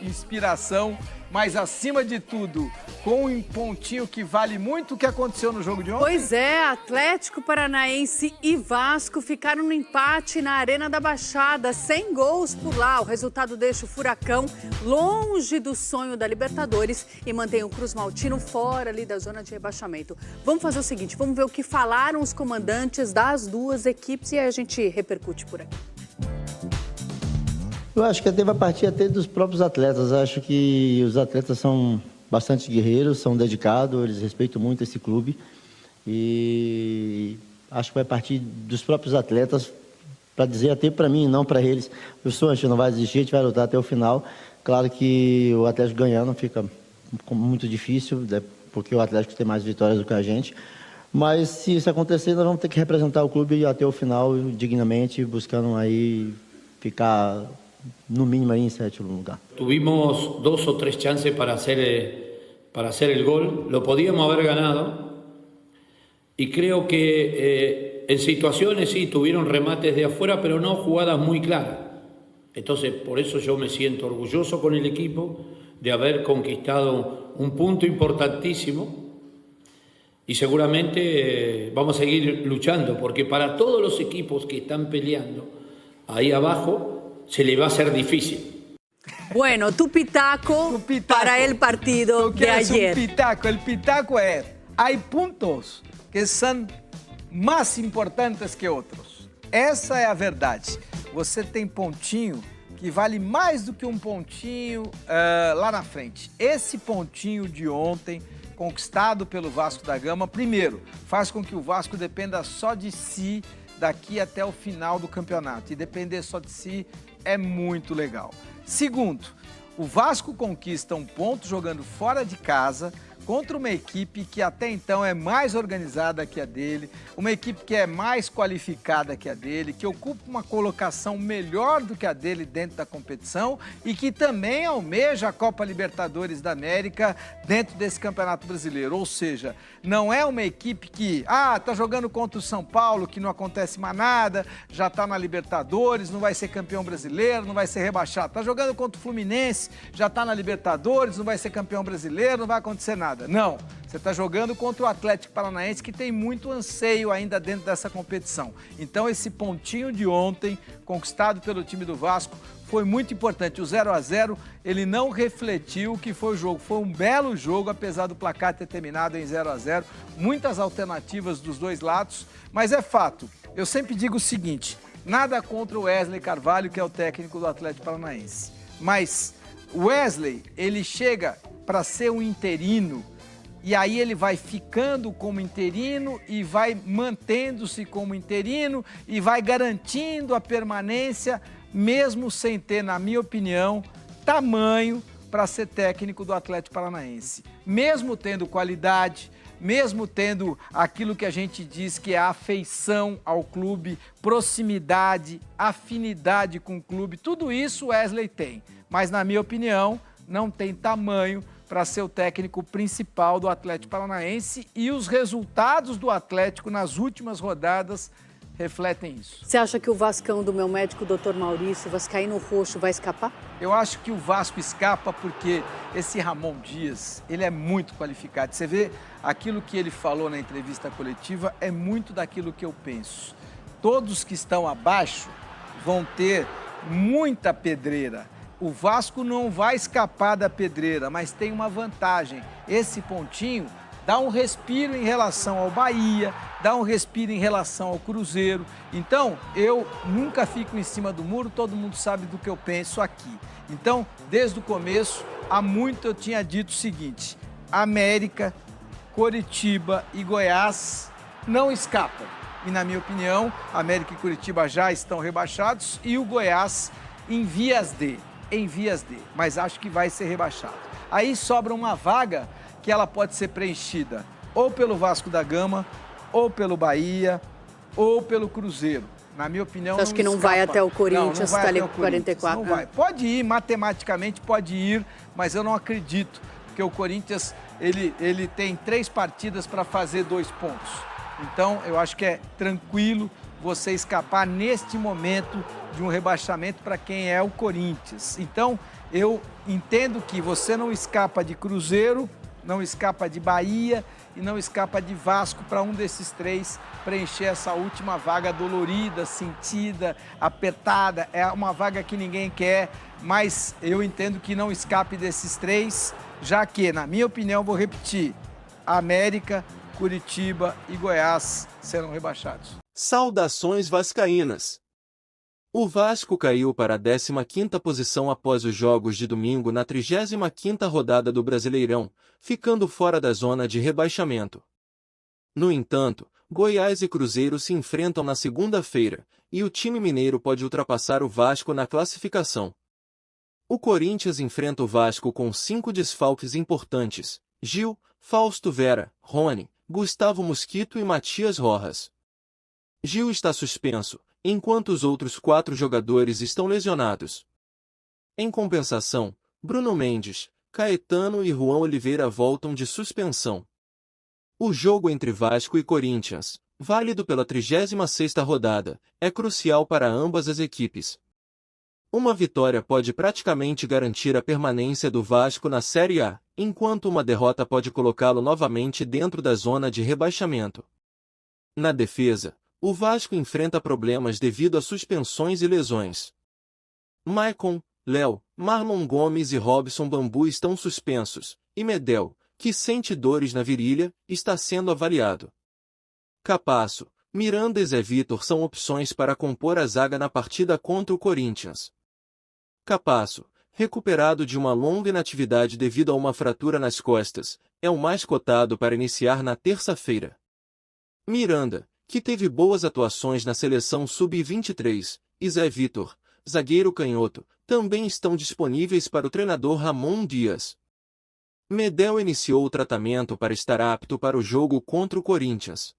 inspiração, mas acima de tudo, com um pontinho que vale muito o que aconteceu no jogo de ontem. Pois é, Atlético Paranaense e Vasco ficaram no empate na Arena da Baixada, sem gols por lá. O resultado deixa o Furacão longe do sonho da Libertadores e mantém o Cruz Maltino fora ali da zona de rebaixamento. Vamos fazer o seguinte, vamos ver o que falaram os comandantes das duas equipes e aí a gente repercute por aqui. Eu acho que deve partir até dos próprios atletas. Eu acho que os atletas são bastante guerreiros, são dedicados, eles respeitam muito esse clube. E acho que vai partir dos próprios atletas para dizer até para mim, não para eles. O sonho, a gente não vai desistir, a gente vai lutar até o final. Claro que o Atlético ganhando fica muito difícil, né, porque o Atlético tem mais vitórias do que a gente. Mas se isso acontecer, nós vamos ter que representar o clube até o final, dignamente, buscando aí ficar no mínimo ahí en sétimo lugar. Tuvimos 2 o 3 chances para hacer el gol, lo podíamos haber ganado y creo que en situaciones sí tuvieron remates de afuera, pero no jugadas muy claras. Entonces por eso yo me siento orgulloso con el equipo de haber conquistado un punto importantísimo y seguramente vamos a seguir luchando porque para todos los equipos que están peleando ahí abajo se le va a hacer difícil. Bueno, tu pitaco para el partido de ayer. El pitaco es, hay puntos que son más importantes que outros. Essa é a verdade. Você tem pontinho que vale mais do que um pontinho lá na frente. Esse pontinho de ontem, conquistado pelo Vasco da Gama, primeiro, faz com que o Vasco dependa só de si daqui até o final do campeonato. E depender só de si é muito legal. Segundo, o Vasco conquista um ponto jogando fora de casa contra uma equipe que até então é mais organizada que a dele, uma equipe que é mais qualificada que a dele, que ocupa uma colocação melhor do que a dele dentro da competição e que também almeja a Copa Libertadores da América dentro desse Campeonato Brasileiro. Ou seja, não é uma equipe que, tá jogando contra o São Paulo, que não acontece mais nada, já tá na Libertadores, não vai ser campeão brasileiro, não vai ser rebaixado. Tá jogando contra o Fluminense, já tá na Libertadores, não vai ser campeão brasileiro, não vai acontecer nada. Não, você está jogando contra o Atlético Paranaense que tem muito anseio ainda dentro dessa competição. Então esse pontinho de ontem, conquistado pelo time do Vasco, foi muito importante. O 0-0, ele não refletiu o que foi o jogo. Foi um belo jogo, apesar do placar ter terminado em 0-0. Muitas alternativas dos dois lados, mas é fato. Eu sempre digo o seguinte, nada contra o Wesley Carvalho, que é o técnico do Atlético Paranaense. Mas o Wesley, ele chega para ser um interino, e aí ele vai ficando como interino e vai mantendo-se como interino e vai garantindo a permanência, mesmo sem ter, na minha opinião, tamanho para ser técnico do Atlético Paranaense. Mesmo tendo qualidade, mesmo tendo aquilo que a gente diz que é afeição ao clube, proximidade, afinidade com o clube, tudo isso o Wesley tem. Mas, na minha opinião, não tem tamanho para ser o técnico principal do Atlético Paranaense e os resultados do Atlético nas últimas rodadas refletem isso. Você acha que o Vascão do meu médico, Dr. Maurício, Vascaíno Roxo, vai escapar? Eu acho que o Vasco escapa porque esse Ramon Dias, ele é muito qualificado. Você vê aquilo que ele falou na entrevista coletiva, é muito daquilo que eu penso. Todos que estão abaixo vão ter muita pedreira. O Vasco não vai escapar da pedreira, mas tem uma vantagem. Esse pontinho dá um respiro em relação ao Bahia, dá um respiro em relação ao Cruzeiro. Então, eu nunca fico em cima do muro, todo mundo sabe do que eu penso aqui. Então, desde o começo, há muito eu tinha dito o seguinte, América, Coritiba e Goiás não escapam. E, na minha opinião, América e Coritiba já estão rebaixados e o Goiás em vias de, mas acho que vai ser rebaixado. Aí sobra uma vaga que ela pode ser preenchida ou pelo Vasco da Gama, ou pelo Bahia, ou pelo Cruzeiro. Na minha opinião, você acha que não vai até o Corinthians, está ali com 44? Não vai. Pode ir, matematicamente pode ir, mas eu não acredito, porque o Corinthians ele tem 3 partidas para fazer 2 pontos. Então, eu acho que é tranquilo você escapar neste momento de um rebaixamento para quem é o Corinthians. Então, eu entendo que você não escapa de Cruzeiro, não escapa de Bahia e não escapa de Vasco para um desses três preencher essa última vaga dolorida, sentida, apertada. É uma vaga que ninguém quer, mas eu entendo que não escape desses três, já que, na minha opinião, vou repetir, América, Curitiba e Goiás serão rebaixados. Saudações vascaínas! O Vasco caiu para a 15ª posição após os jogos de domingo na 35ª rodada do Brasileirão, ficando fora da zona de rebaixamento. No entanto, Goiás e Cruzeiro se enfrentam na segunda-feira, e o time mineiro pode ultrapassar o Vasco na classificação. O Corinthians enfrenta o Vasco com 5 desfalques importantes: Gil, Fausto Vera, Rony, Gustavo Mosquito e Matias Rojas. Gil está suspenso, enquanto os outros 4 jogadores estão lesionados. Em compensação, Bruno Mendes, Caetano e Juan Oliveira voltam de suspensão. O jogo entre Vasco e Corinthians, válido pela 36ª rodada, é crucial para ambas as equipes. Uma vitória pode praticamente garantir a permanência do Vasco na Série A, enquanto uma derrota pode colocá-lo novamente dentro da zona de rebaixamento. Na defesa, o Vasco enfrenta problemas devido a suspensões e lesões. Maicon, Léo, Marlon Gomes e Robson Bambu estão suspensos, e Medel, que sente dores na virilha, está sendo avaliado. Capasso, Miranda e Zé Vitor são opções para compor a zaga na partida contra o Corinthians. Capasso, recuperado de uma longa inatividade devido a uma fratura nas costas, é o mais cotado para iniciar na terça-feira. Miranda, que teve boas atuações na seleção sub-23, e Zé Vitor, zagueiro canhoto, também estão disponíveis para o treinador Ramon Dias. Medel iniciou o tratamento para estar apto para o jogo contra o Corinthians.